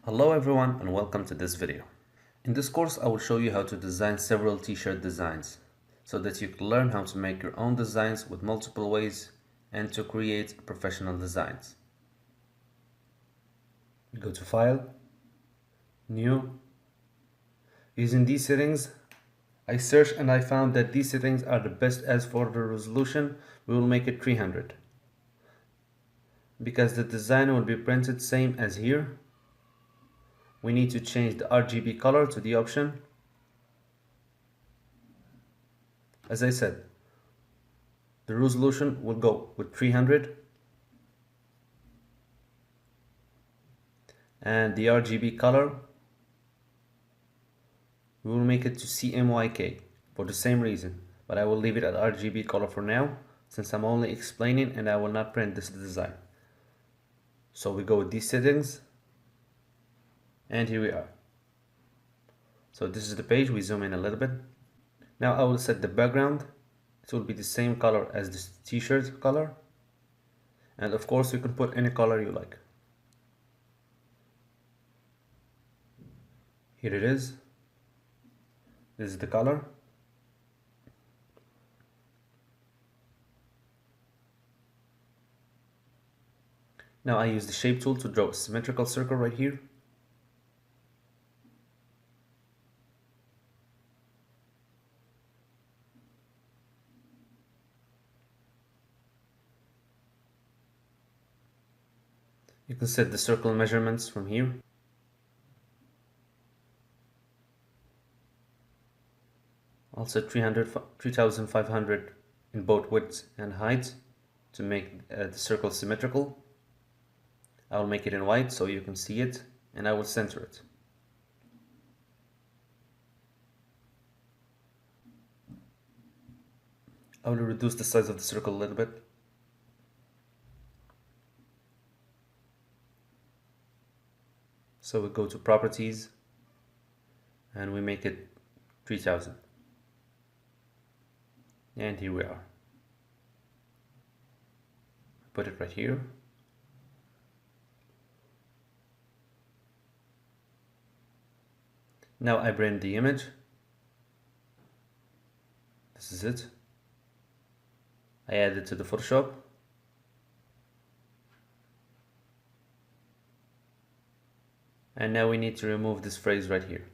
Hello everyone and welcome to this video. In this course I will show you how to design several t-shirt designs so that you can learn how to make your own designs with multiple ways and to create professional designs. Go to File, New. Using these settings, I searched and I found that these settings are the best. As for the resolution, we will make it 300 because the design will be printed same as here. We need to change the RGB color to the option. As I said, the resolution will go with 300 and the RGB color we will make it to CMYK for the same reason, but I will leave it at RGB color for now since I'm only explaining and I will not print this design. So we go with these settings and here we are. So this is the page. We zoom in a little bit. Now I will set the background. It will be the same color as this t-shirt color, and of course you can put any color you like. Here it is. This is the color. Now I use the shape tool to draw a symmetrical circle right here. You can set the circle measurements from here. I'll set 3500 in both width and height to make the circle symmetrical. I will make it in white so you can see it, and I will center it. I will reduce the size of the circle a little bit. So we go to properties and we make it 3000. And here we are. Put it right here. Now I bring the image. This is it. I add it to the Photoshop. And now we need to remove this phrase right here.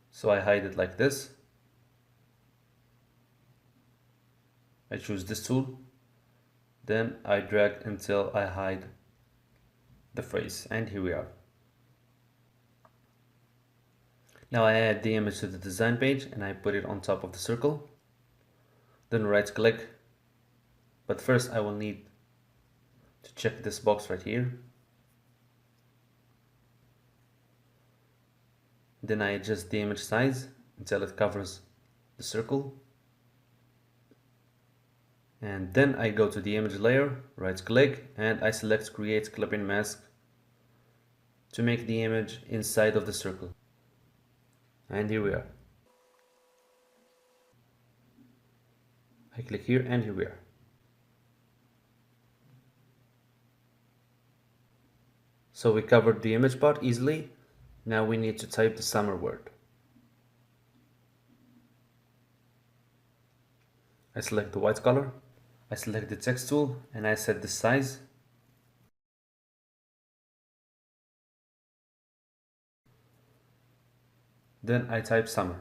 So I hide it like this. I choose this tool. Then I drag until I hide the phrase, and here we are. Now I add the image to the design page and I put it on top of the circle. Then right click. But first I will need to check this box right here. Then I adjust the image size until it covers the circle. And then I go to the image layer, right click, and I select create clipping mask to make the image inside of the circle. And here we are. I click here and here we are. So we covered the image part easily. Now we need to type the summer word. I select the white color. I select the text tool and I set the size. Then I type summer.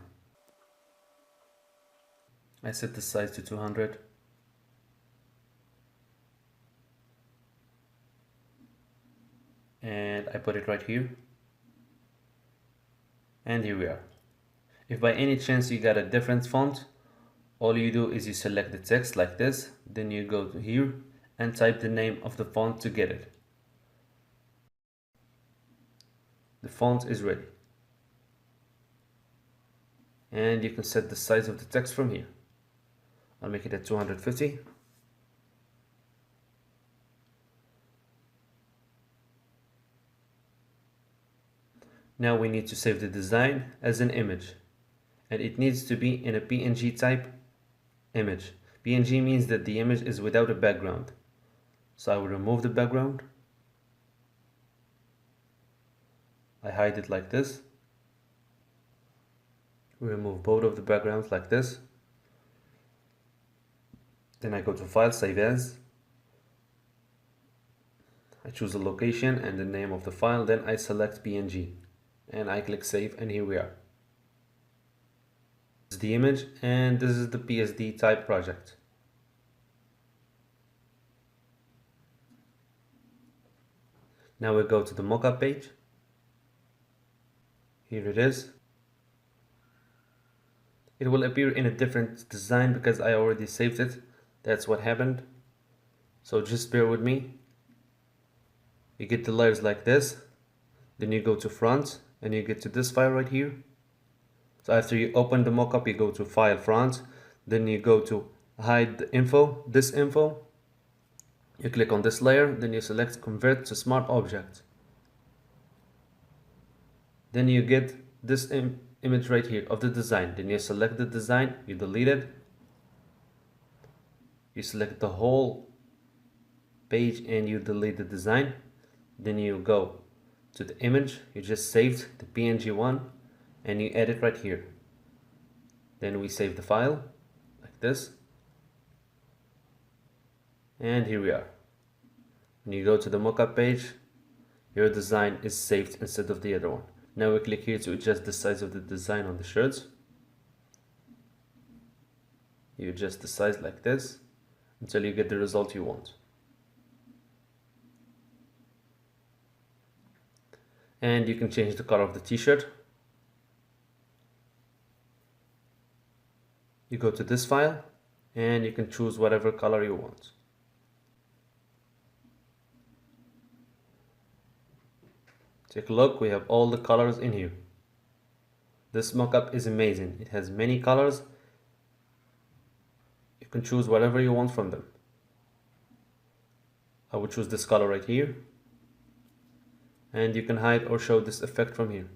I set the size to 200. And I put it right here. And here we are. If by any chance you got a different font, all you do is you select the text like this, then you go to here and type the name of the font to get it. The font is ready. And you can set the size of the text from here. I'll make it at 250. Now we need to save the design as an image, and it needs to be in a PNG type image. PNG means that the image is without a background. So I will remove the background. I hide it like this. We remove both of the backgrounds like this. Then I go to File, Save As. I choose the location and the name of the file. Then I select PNG and I click Save, and here we are. This is the image, and this is the PSD type project. Now we go to the mockup page. Here it is. It will appear in a different design because I already saved it. That's what happened. So just bear with me. You get the layers like this. Then you go to front and you get to this file right here. So after you open the mockup, you go to File, Front. Then you go to Hide the info, this info. You click on this layer. Then you select Convert to Smart Object. Then you get this image right here of the design. Then you select the design, you delete it. You select the whole page and you delete the design. Then you go to the image you just saved, the PNG one, and you edit right here. Then we save the file like this, and here we are. When you go to the mockup page, your design is saved instead of the other one. Now we click here to adjust the size of the design on the shirts. You adjust the size like this until you get the result you want. And you can change the color of the t-shirt. You go to this file and you can choose whatever color you want. Take a look, we have all the colors in here. This mockup is amazing. It has many colors. You can choose whatever you want from them. I will choose this color right here. And you can hide or show this effect from here.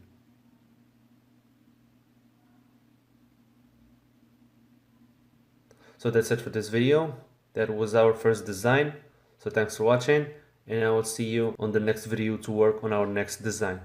So that's it for this video. That was our first design. So thanks for watching, and I will see you on the next video to work on our next design.